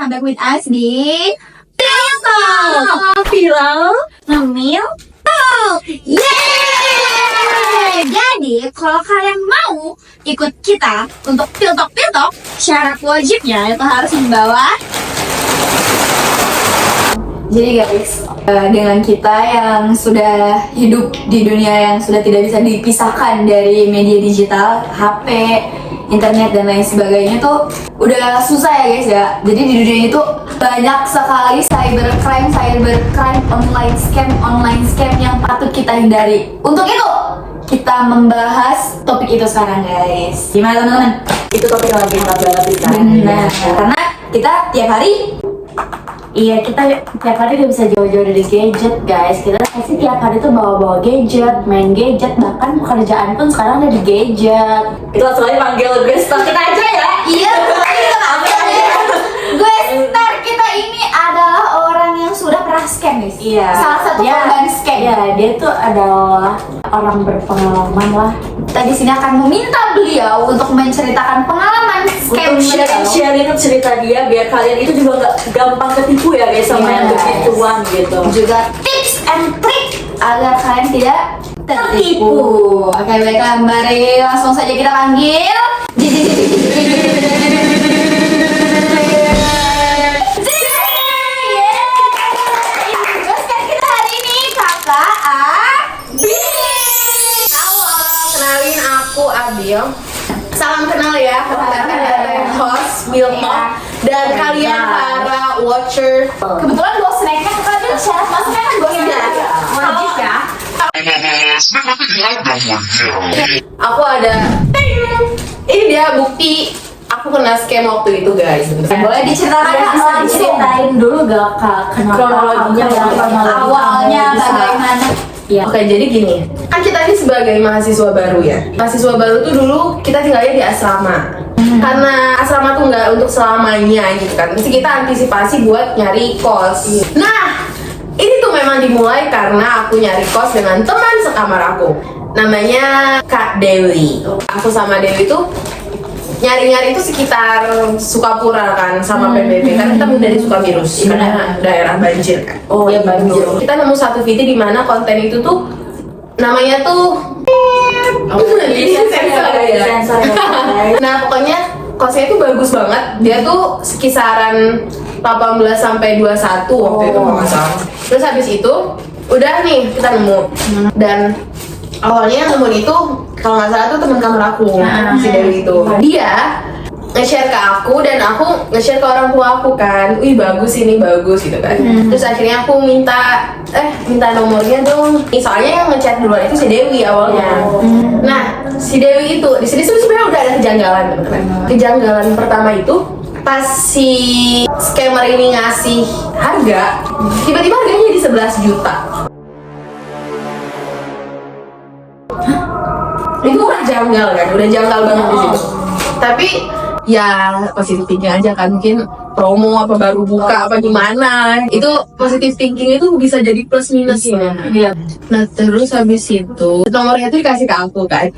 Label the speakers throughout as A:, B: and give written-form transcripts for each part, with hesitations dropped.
A: welcome back with us di Film Ngemil Talk. Yeay! Jadi kalau kalian mau ikut kita untuk Piltok, syarat wajibnya itu harus membawa. Jadi guys, dengan kita yang sudah hidup di dunia yang sudah tidak bisa dipisahkan dari media digital, HP, internet dan lain sebagainya tuh udah susah ya guys ya. Jadi di dunia ini tuh banyak sekali cybercrime, online scam yang patut kita hindari. Untuk itu kita membahas topik itu sekarang guys. Gimana teman-teman?
B: Itu topik yang lagi hangat banget di sekarang.
A: Benar, karena kita tiap hari
B: Kita tiap hari gak bisa jauh-jauh dari gadget guys. Kita pasti tiap hari tuh bawa-bawa gadget, main gadget, bahkan pekerjaan pun sekarang ada di gadget. Kita langsung aja panggil gue star kita aja ya.
A: Iya, gue star kita ini adalah orang yang sudah pernah scam guys.
B: Iya.
A: Salah satu korban scam.
B: Iya, dia tuh adalah orang berpengalaman lah.
A: Kita di sini akan meminta beliau untuk menceritakan pengalaman scam
B: Untuk sharing cerita dia biar kalian itu juga gak gampang ketipu ya guys sama yang begituan gitu.
A: juga tips and trick agar kalian tidak tertipu. Oke, baiklah, mari langsung saja kita panggil. Boskan kita hari ini kakak Abi.
C: Halo, kenalin aku Abil. Salam kenal ya, perkenalkan dari host Wilma dan kalian para watcher.
A: Kebetulan bawa snacknya kakak Abi, syarat masuknya kan bawa snack. Wajib ya.
D: Snack nanti diadang wajah.
C: Aku ada, ini dia bukti aku kena scam waktu itu guys.
A: Boleh diceritakan
B: Bisa
A: langsung
B: diceritain dulu gak kak kenapa
C: Kronologinya
A: awalnya bagaimana?
B: Ya.
C: Oke, jadi gini, kan kita ini sebagai mahasiswa baru ya. Mahasiswa baru tuh dulu kita tinggalnya di asrama. Karena asrama tuh nggak untuk selamanya gitu kan. Mesti kita antisipasi buat nyari kos. Nah, ini tuh memang dimulai karena aku nyari kos dengan teman sekamar aku. Namanya Kak Dewi. Aku sama Dewi tuh nyari-nyari itu sekitar Sukapura kan sama PBB kan kita dari Sukamirus karena daerah banjir kan.
B: Oh iya banjir.
C: Kita nemu satu video di mana konten itu tuh namanya tuh
B: Sensor ya.
C: Nah pokoknya kosnya itu bagus banget. Dia tuh sekisaran 18 sampai 21 waktu itu kalau nggak salah. Terus habis itu udah nih kita nemu dan awalnya yang nemuin itu kalau nggak salah tuh teman kamar aku si Dewi itu. Dia nge-share ke aku dan aku nge-share ke orang tua aku kan. Wih bagus ini bagus gitu kan. Terus akhirnya aku minta nomornya dong. Soalnya yang ngechat duluan itu si Dewi awalnya. Nah, si Dewi itu di sini sebenarnya udah ada kejanggalan teman-teman. Kejanggalan pertama itu pas si scammer ini ngasih harga, tiba-tiba harganya jadi 11 juta. Itu udah janggal kan, udah janggal banget di situ. Tapi ya positif thinking aja kan, mungkin promo apa baru buka apa gimana. Itu positif thinking itu bisa jadi plus minus ya.
B: Iya.
C: Nah terus habis itu nomornya itu dikasih ke aku kan.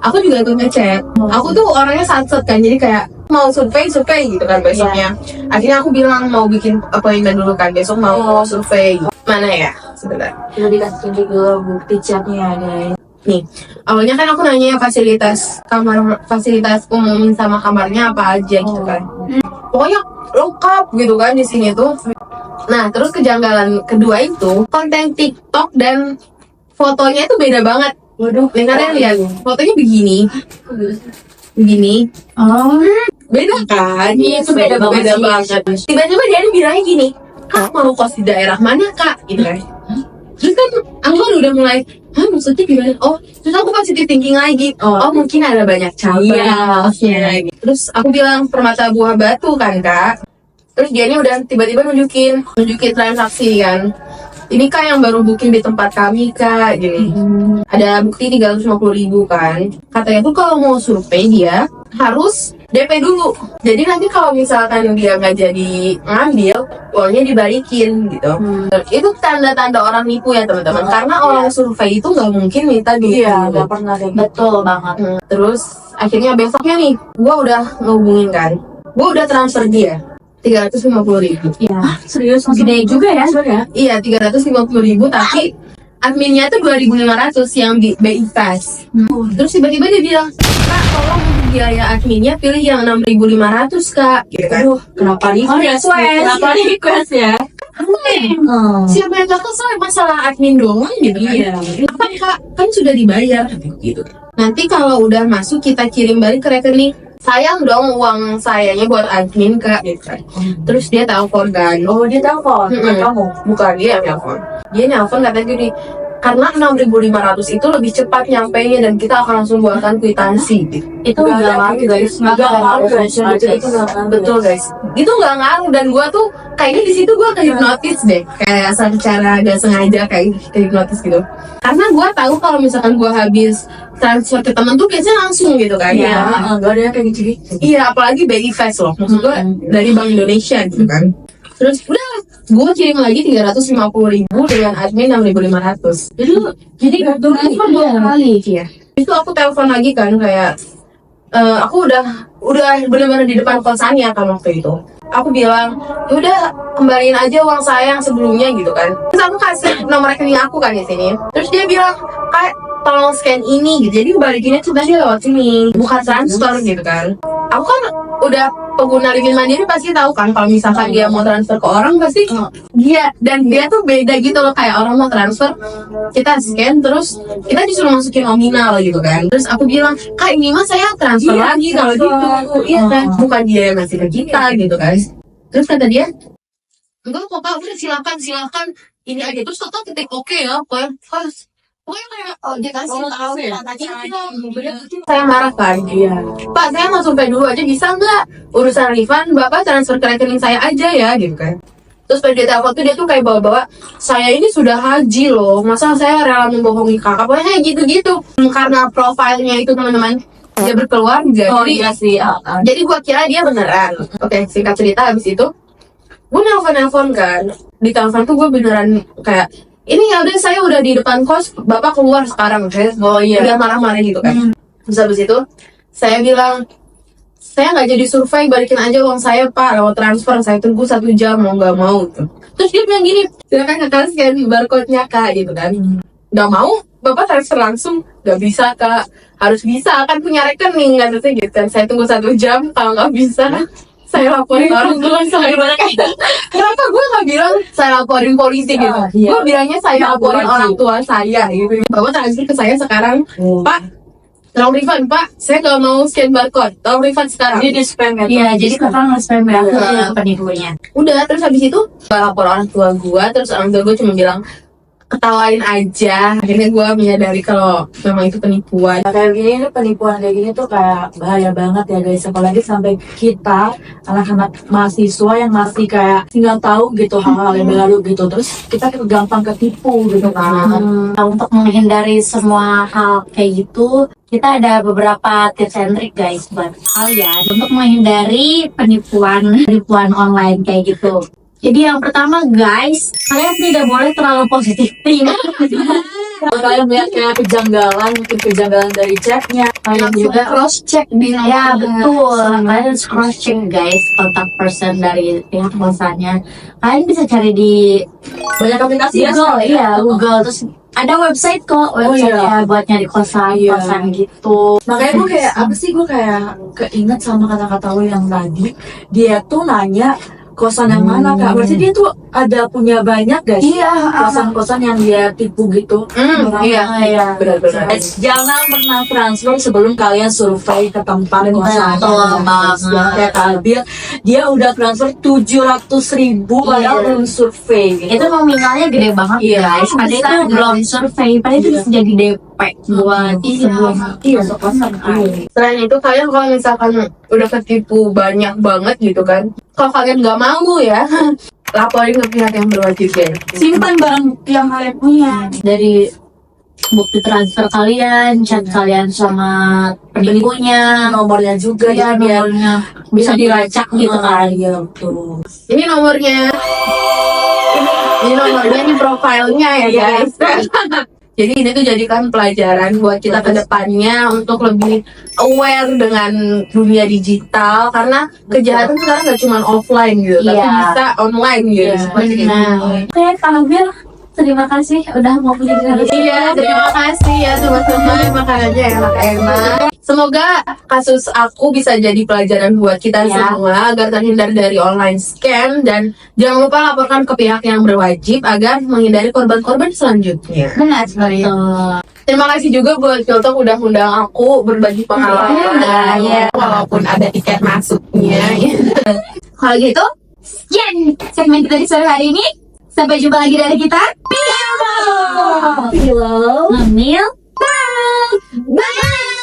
C: Aku juga ikut ngecek. Aku tuh orangnya satset kan, jadi kayak mau survei gitu kan besoknya. Akhirnya aku bilang mau bikin appointment dulu kan, besok mau survei. Mana ya? Sebentar.
B: Udah dikasih juga bukti chatnya guys.
C: Nih, awalnya kan aku nanya fasilitas umum sama kamarnya apa aja gitu kan. Pokoknya lengkap gitu kan di sini tuh. Nah, terus kejanggalan kedua itu konten TikTok dan fotonya itu beda banget.
B: Waduh,
C: Nih kalian lihat, fotonya begini. Beda kan?
B: Iya, itu beda banget sih.
C: banget. Tiba-tiba dia bilangnya gini, "Kak, mau kos di daerah mana, Kak?" Gitu kan. Terus kan aku kan udah mulai, maksudnya gimana? Oh, terus aku positive thinking lagi. Oh mungkin ada banyak cabang.
B: Iya.
C: Terus aku bilang Permata Buah Batu kan kak. Terus dianya udah tiba-tiba nunjukin transaksi kan. Ini kak yang baru booking di tempat kami kak, gini. Ada bukti 350.000 kan. Katanya tuh kalau mau survei dia harus DP dulu. Jadi nanti kalau misalkan dia nggak jadi ngambil, uangnya dibalikin gitu. Itu tanda-tanda orang nipu ya teman-teman. Karena orang survei itu nggak mungkin minta duit.
B: Iya, nggak pernah kayak betul banget.
C: Terus akhirnya besoknya nih, gua udah ngehubungin kan. Gua udah transfer dia. 350.000.
B: Iya.
A: Serius?
B: Gede juga ya sebenarnya.
C: Iya, 350.000, tapi adminnya tuh 2.500 yang di BI Fast. Terus tiba-tiba dia bilang, Kak, tolong untuk biaya adminnya pilih yang 6.500, Kak. Gitu kan.
A: Aduh, kenapa request? Kenapa request ya?
C: Siapa yang gak kesel masalah admin doang gitu kan.
A: Iya.
C: Apa Kak, kan sudah dibayar gitu. Nanti kalau udah masuk kita kirim balik ke rekening. Sayang dong uang sayanya buat admin Kak gitu kan. Terus dia telepon kan.
B: Oh, dia telepon bukan kamu.
C: Bukan dia yang nelfon. Dia nelfon katanya gini, karena 6.500 itu lebih cepat nyampainya dan kita akan langsung buatkan kwitansi gitu.
B: Itu nggak ngaruh guys, nggak ngaruh guys.
A: Itu nggak ngaruh.
C: Betul guys, itu nggak ngaruh dan gua tuh kayaknya di situ gua kehipnotis deh, kayak secara gak sengaja kayak kehipnotis gitu. Karena gua tahu kalau misalkan gua habis transfer ke temen tuh biasanya langsung gitu kan.
A: Iya, nggak ada yang kayak gitu.
C: Iya, apalagi BI Fast loh, maksud gua dari Bank Indonesia gitu kan. Terus udah, gue kirim lagi 350.000 dengan admin 6.500.
B: Jadi transfer 2 kali.
C: Iya. Itu aku telepon lagi kan kayak aku udah benar-benar di depan kosannya kan waktu itu. Aku bilang, udah kembaliin aja uang saya yang sebelumnya gitu kan. Terus aku kasih nomor rekening aku kan di sini. Terus dia bilang, Kak, tolong scan ini gitu. Jadi balikinnya tuh tadi lewat sini, bukan transfer gitu kan. Aku kan udah pengguna Livin Mandiri pasti tahu kan kalau misalkan dia mau transfer ke orang pasti dia tuh beda gitu loh, kayak orang mau transfer kita scan terus kita disuruh masukin nominal gitu kan. Terus aku bilang, Kak, ini mah saya transfer lagi kalau gitu. Iya kan, bukan dia yang ngasih ke kita gitu kan. Terus kata dia, enggak kok Kak, udah silakan ini aja. Terus Toto ketik oke ya, pokoknya kayak dia kasih tahu ya. Saya marah kan, iya. Pak, saya mau sampai dulu aja bisa nggak? Urusan refund, Bapak transfer ke rekening saya aja ya, gitu kan. Terus pada dia telepon tuh dia tuh kayak bawa-bawa, saya ini sudah haji loh, masa saya rela membohongi kakak? Pokoknya kayak gitu-gitu. Karena profilnya itu teman-teman, dia berkeluarga.
A: Oh
C: jadi,
A: iya sih.
C: jadi gua kira dia beneran. Oke, singkat cerita habis itu, gue nelfon kan. Di telepon tuh gue beneran kayak, ini ya udah saya udah di depan kos, Bapak keluar sekarang, guys.
A: Oh iya.
C: Udah marah-marah gitu kan. Terus habis itu saya bilang, saya nggak jadi survei, balikin aja uang saya Pak, lewat transfer, saya tunggu 1 jam mau nggak mau tuh. Terus dia bilang gini, silakan kakak scan barcode-nya Kak gitu kan. Nggak mau, Bapak transfer langsung, nggak bisa Kak, harus bisa kan punya rekening katanya gitu kan. Saya tunggu 1 jam, kalau nggak bisa saya laporin orang tua saya. Kenapa gue gak bilang saya laporin polisi gitu?
A: Iya.
C: Gue bilangnya saya laporin orang tua saya gitu. Bapak transfer ke saya sekarang, Pak, tolong refund Pak, saya gak mau scan barcode, tolong refund sekarang.
A: Jadi di spam ya.
B: Iya, jadi kakak nge-spam ya ke penipunya.
C: Udah, terus habis itu gue lapor orang tua gue, terus orang tua gue cuma bilang ketawain aja. Akhirnya gue menyadari kalau memang itu penipuan.
A: Kayak gini ini penipuan kayak gini tuh kayak bahaya banget ya guys, apalagi sampai kita anak-anak mahasiswa yang masih kayak tinggal tahu gitu hal-hal yang baru gitu, terus kita gampang ketipu gitu kan.
B: Nah, untuk menghindari semua hal kayak gitu, kita ada beberapa tips and trick guys buat kalian untuk menghindari penipuan online kayak gitu. Jadi yang pertama guys, kalian tidak boleh terlalu positif thinking.
A: Kalau kalian melihat kayak mungkin kejanggalan dari chatnya, kalian juga
C: cross check di
B: Ya betul, kalian harus cross check guys kontak person dari pihak kosannya. Kalian bisa cari di
A: banyak aplikasi
B: Google, iya Google. Terus ada website kok, website buat nyari kosan gitu.
A: Makanya gue kayak apa sih, gue kayak keinget sama kata-kata lo yang tadi. Dia tuh nanya kosan yang mana Kak, berarti dia tuh ada punya banyak guys.
B: Iya,
A: kosan-kosan yang dia tipu gitu.
C: Iya, benar-benar.
A: Guys, jangan pernah transfer sebelum kalian survei ke tempat kosan.
B: Betul banget.
A: Yang kayak Kabil, dia udah transfer 700.000 padahal belum survei gitu.
B: Itu nominalnya gede banget guys. Padahal itu belum survei, padahal itu bisa jadi DP buat sebelum masuk kosan.
C: Selain itu kalian kalau misalkan udah ketipu banyak banget gitu kan, kalau kalian nggak mau ya laporin ke pihak yang berwajib deh.
A: Simpan barang yang kalian punya.
B: Dari bukti transfer kalian, chat kalian sama penipunya,
A: Nomornya juga
B: ya
A: biar
B: nomornya bisa dilacak gitu kan.
A: Iya betul.
C: Ini nomornya, ini nomornya, ini profilnya ya guys. Jadi ini tuh jadikan pelajaran buat kita ke depannya untuk lebih aware dengan dunia digital, karena kejahatan sekarang nggak cuma offline gitu, tapi
B: Iya.
C: bisa online gitu. Seperti itu.
B: Oke, Kak Hamil, terima kasih udah mau punya
C: Iya, terima kasih ya teman-teman, makanannya enak-enak. Semoga kasus aku bisa jadi pelajaran buat kita
B: Ya.
C: semua agar terhindar dari online scam, dan jangan lupa laporkan ke pihak yang berwajib agar menghindari korban-korban selanjutnya.
A: Benar sekali.
C: Terima kasih juga buat Filtok udah undang aku berbagi pengalaman,
A: Iya.
C: walaupun ada tiket masuknya.
A: Kalau gitu, sekian segmen kita di sore hari ini. Sampai jumpa lagi dari kita.
B: Hamil.
A: Bye.